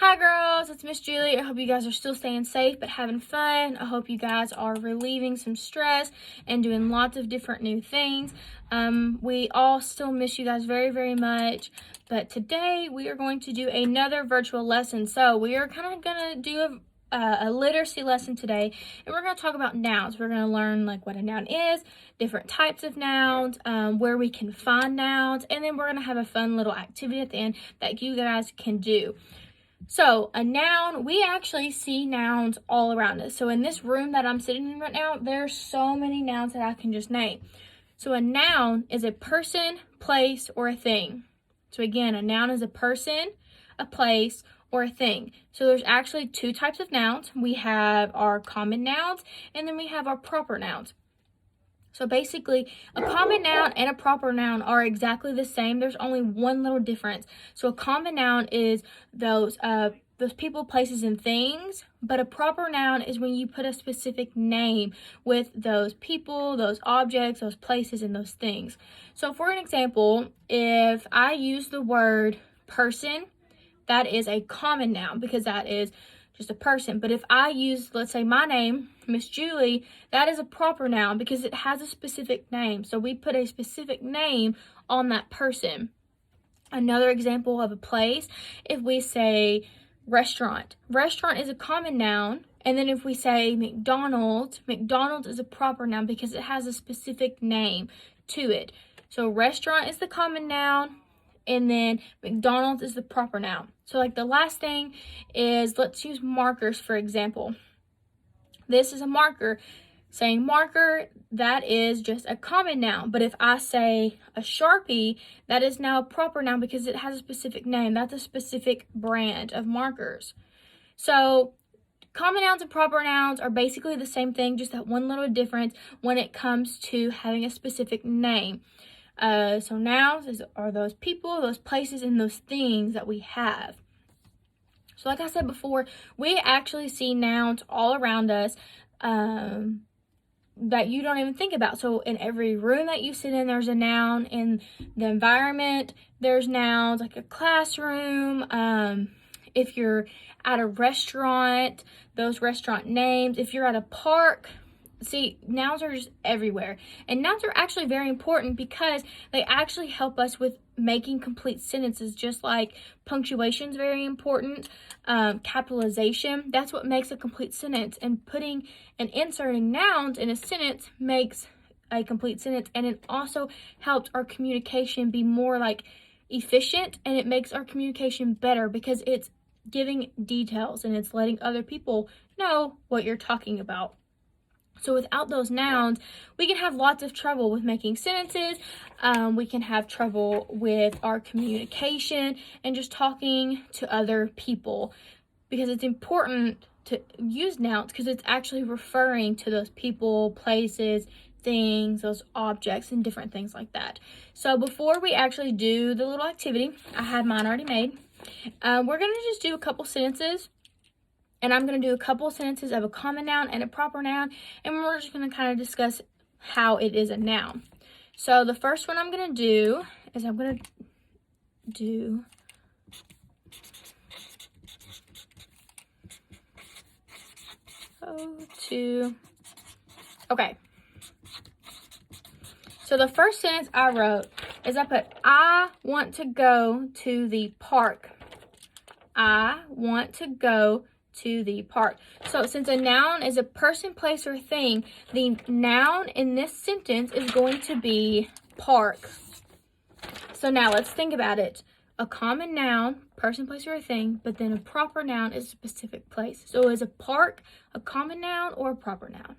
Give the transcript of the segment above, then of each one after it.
Hi girls, it's Miss Julie. I hope you guys are still staying safe but having fun. I hope you guys are relieving some stress and doing lots of different new things. We all still miss you guys very, very much. But today we are going to do another virtual lesson. So we are kind of going to do a literacy lesson today, and we're going to talk about nouns. We're going to learn like what a noun is, different types of nouns, where we can find nouns, and then we're going to have a fun little activity at the end that you guys can do. So a noun, we actually see nouns all around us. So in this room that I'm sitting in right now, there's so many nouns that I can just name. So a noun is a person, place, or a thing. So again, a noun is a person, a place, or a thing. So there's actually two types of nouns. We have our common nouns, and then we have our proper nouns. So basically, a common noun and a proper noun are exactly the same. There's only one little difference. So a common noun is those people, places, and things, but a proper noun is when you put a specific name with those people, those objects, those places, and those things. So for an example, if I use the word person, that is a common noun because that is just a person. But if I use, let's say, my name, Miss Julie, that is a proper noun because it has a specific name. So we put a specific name on that person. Another example of a place, if we say restaurant. Restaurant is a common noun. And then if we say McDonald's, McDonald's is a proper noun because it has a specific name to it. So restaurant is the common noun, and then McDonald's is the proper noun. So like the last thing is, let's use markers for example. This is a marker. Saying marker, that is just a common noun. But if I say a Sharpie, that is now a proper noun because it has a specific name. That's a specific brand of markers. So common nouns and proper nouns are basically the same thing, just that one little difference when it comes to having a specific name. So nouns are those people, those places, and those things that we have. So like I said before, we actually see nouns all around us that you don't even think about. So in every room that you sit in, there's a noun. In the environment, there's nouns, like a classroom. If you're at a restaurant, those restaurant names. If you're at a park, see, nouns are just everywhere. And nouns are actually very important because they actually help us with making complete sentences, just like punctuation is very important. Capitalization, that's what makes a complete sentence. And putting and inserting nouns in a sentence makes a complete sentence. And it also helps our communication be more like efficient, and it makes our communication better because it's giving details and it's letting other people know what you're talking about. So without those nouns, we can have lots of trouble with making sentences. We can have trouble with our communication and just talking to other people, because it's important to use nouns because it's actually referring to those people, places, things, those objects, and different things like that. So before we actually do the little activity, I had mine already made. We're going to just do a couple sentences. And I'm going to do a couple sentences of a common noun and a proper noun. And we're just going to kind of discuss how it is a noun. So the first one I'm going to do is I'm going to do okay. So the first sentence I wrote is I put, I want to go to the park. I want to go to the park. So since a noun is a person, place, or thing, the noun in this sentence is going to be park. So now let's think about it. A common noun, person, place, or a thing, but then a proper noun is a specific place. So is a park a common noun or a proper noun?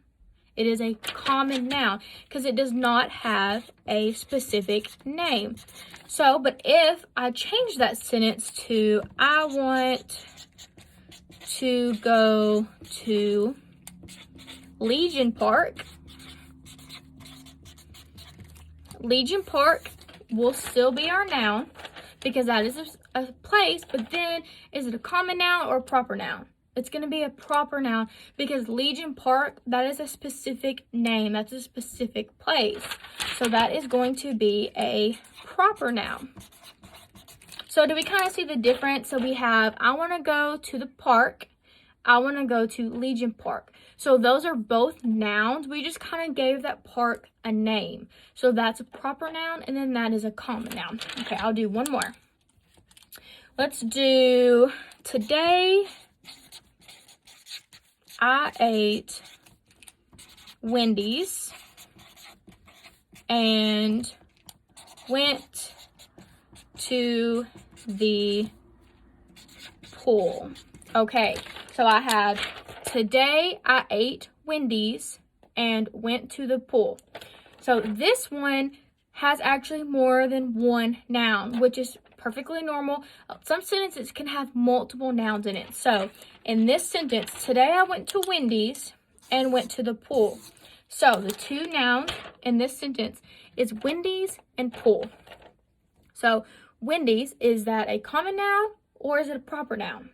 It is a common noun because it does not have a specific name. So, but if I change that sentence to, I want to go to Legion Park. Legion Park will still be our noun because that is a place, but then is it a common noun or a proper noun? It's going to be a proper noun because Legion Park, that is a specific name. That's a specific place. So that is going to be a proper noun. So do we kind of see the difference? So we have, I want to go to the park. I want to go to Legion Park. So those are both nouns. We just kind of gave that park a name. So that's a proper noun, and then that is a common noun. Okay, I'll do one more. Let's do, today I ate Wendy's and went to the pool. Okay, so I have, today I ate Wendy's and went to the pool. So this one has actually more than one noun, which is perfectly normal. Some sentences can have multiple nouns in it. So in this sentence, today I went to Wendy's and went to the pool. So the two nouns in this sentence is Wendy's and pool. So Wendy's, is that a common noun or is it a proper noun?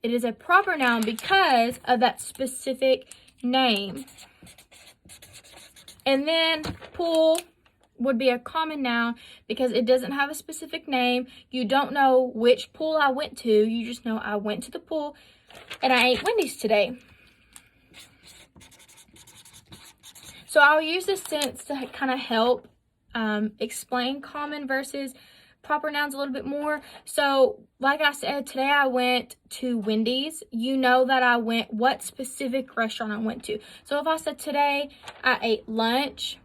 It is a proper noun because of that specific name. And then pool would be a common noun because it doesn't have a specific name. You don't know which pool I went to. You just know I went to the pool and I ate Wendy's today. So I'll use this sentence to kind of help explain common versus proper nouns a little bit more. So like I said, today I went to Wendy's. You know that I went, what specific restaurant I went to. So if I said today I ate lunch,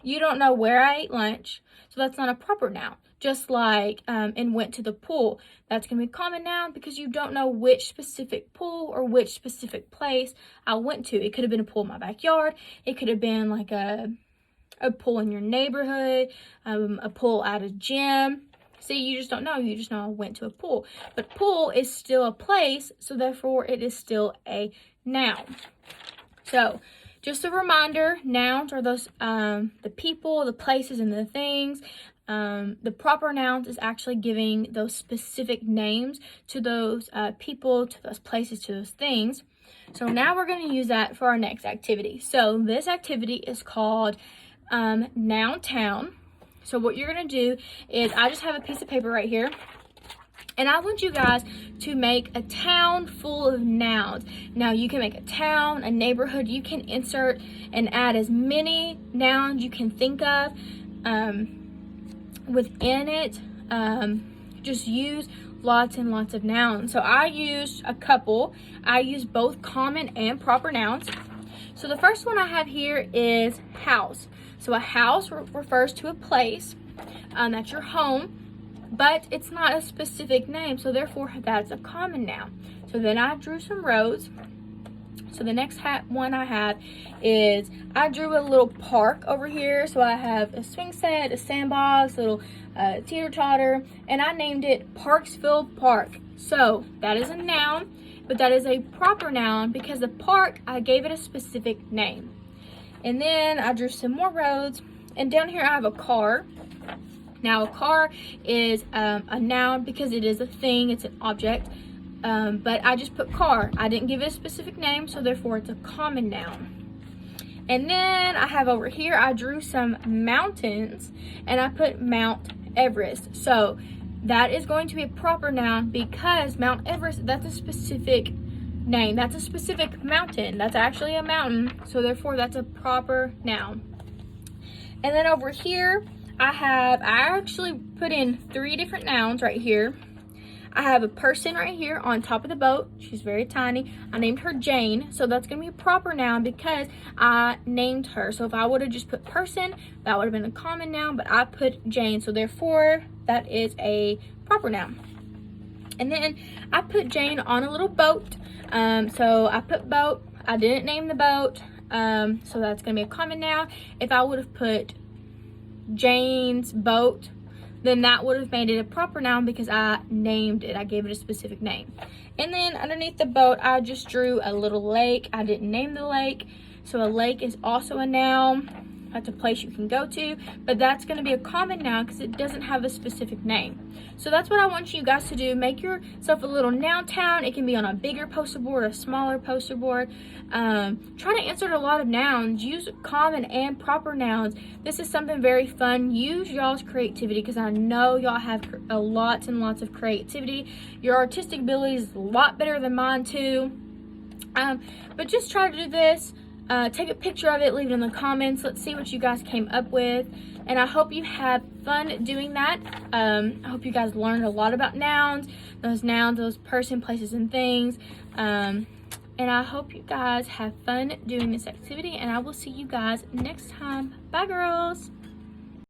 you don't know where I ate lunch. So that's not a proper noun. Just like and went to the pool. That's going to be a common noun because you don't know which specific pool or which specific place I went to. It could have been a pool in my backyard. It could have been like a pool in your neighborhood, a pool at a gym. See, you just don't know. You just know I went to a pool. But pool is still a place, so therefore it is still a noun. So just a reminder, nouns are those the people, the places, and the things. The proper nouns is actually giving those specific names to those people, to those places, to those things. So now we're going to use that for our next activity. So this activity is called Noun Town. So what you're going to do is, I just have a piece of paper right here. And I want you guys to make a town full of nouns. Now, you can make a town, a neighborhood. You can insert and add as many nouns you can think of within it. Just use lots and lots of nouns. So I used a couple. I used both common and proper nouns. So the first one I have here is house. So a house refers to a place. That's your home. But it's not a specific name, so therefore that's a common noun. So then I drew some roads. So the next one I have is, I drew a little park over here. So I have a swing set, a sandbox, a little teeter-totter, and I named it Parksville Park. So that is a noun, but that is a proper noun because the park, I gave it a specific name. And then I drew some more roads, and down here I have a car. Now, a car is a noun because it is a thing, it's an object, but I just put car. I didn't give it a specific name, so therefore it's a common noun. And then I have over here, I drew some mountains, and I put Mount Everest. So that is going to be a proper noun because Mount Everest, that's a specific name. That's a specific mountain. That's actually a mountain, so therefore that's a proper noun. And then over here, I actually put in 3 different nouns right here. I have a person right here on top of the boat. She's very tiny. I named her Jane. So that's going to be a proper noun because I named her. So if I would have just put person, that would have been a common noun. But I put Jane. So therefore, that is a proper noun. And then I put Jane on a little boat. So I put boat. I didn't name the boat. So that's going to be a common noun. If I would have put Jane's boat, then that would have made it a proper noun because I named it. I gave it a specific name. And then underneath the boat, I just drew a little lake. I didn't name the lake, so a lake is also a noun. That's a place you can go to, but that's going to be a common noun because it doesn't have a specific name. So that's what I want you guys to do. Make yourself a little noun town. It can be on a bigger poster board, a smaller poster board. Try to insert a lot of nouns. Use common and proper nouns. This is something very fun. Use y'all's creativity because I know y'all have lots and lots of creativity. Your artistic ability is a lot better than mine too. But just try to do this. Take a picture of it, leave it in the comments. Let's see what you guys came up with. And I hope you had fun doing that. I hope you guys learned a lot about nouns, those person, places, and things. And I hope you guys have fun doing this activity. And I will see you guys next time. Bye, girls.